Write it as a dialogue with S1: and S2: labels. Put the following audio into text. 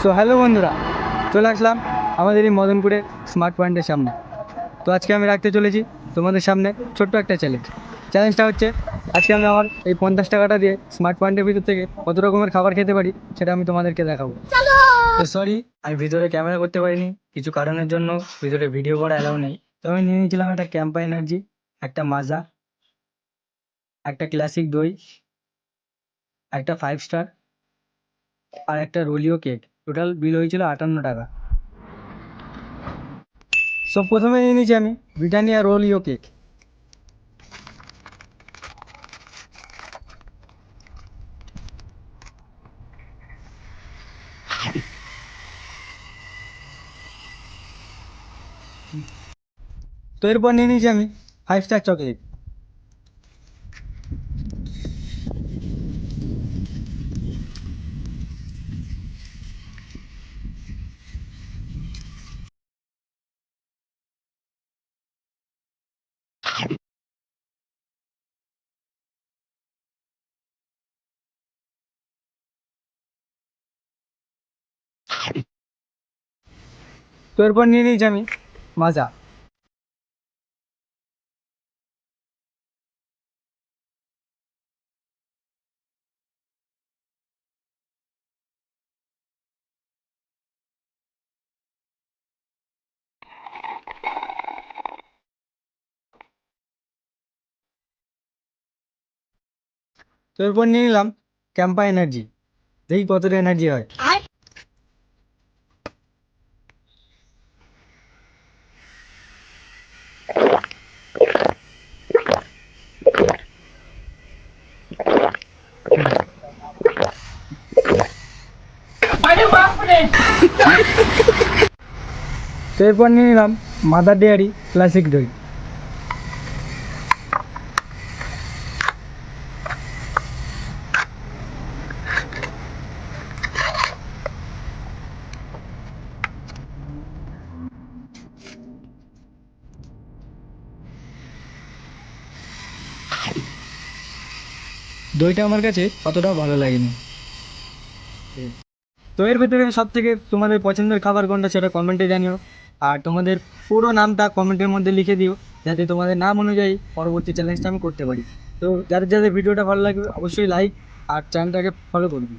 S1: So hello বন্ধুরা, চলে আসলাম আমাদের এই মদনপুরের স্মার্ট পয়েন্টের সামনে। তো আজকে আমি রাখতে চলেছি তোমাদের সামনে ছোট্ট একটা চ্যালেঞ্জটা হচ্ছে আজকে আমি আমার এই 50 টাকাটা দিয়ে স্মার্ট পয়েন্টের ভিতর থেকে কত রকমের খাবার খেতে পারি সেটা আমি তোমাদেরকে দেখাবো। তো সরি, আমি ভিতরে ক্যামেরা করতে পারিনি, কিছু কারণের জন্য ভিতরে ভিডিও করা অ্যালাউ নেই। তো আমি নিয়ে নিয়েছিলাম একটা ক্যাম্পা এনার্জি, একটা মাজা, একটা ক্লাসিক দই, একটা 5 স্টার আর একটা রোলিও কেক। টোটাল বিল হয়েছিল 58 টাকা। সো প্রথমে নিয়ে নিয়েছি আমি ব্রিটানিয়া রোলিও কেক। তো এরপর নিয়ে নিয়েছি আমি 5 স্টার চকলেট। তো এরপর নিয়ে নিয়েছি আমি মাজা। তো এরপর নিয়ে নিলাম ক্যাম্পা এনার্জি, দেখি কতটা এনার্জি হয়। তো এরপর নিয়ে নিলাম মাদার ডেয়ারি ক্লাসিক দই। দইটা আমার কাছে অতটাও ভালো লাগেনি। তো এর ভিতরে সব থেকে তোমাদের পছন্দের খাবার কোনটা সেটা কমেন্টে জানিও, আর তোমাদের পুরো নামটা কমেন্টের মধ্যে লিখে দিও, যাতে তোমাদের নাম অনুযায়ী পরবর্তী চ্যালেঞ্জটা আমি করতে পারি। তো যাদের যাদের ভিডিওটা ভালো লাগবে অবশ্যই লাইক আর চ্যানেলটাকে ফলো করবে।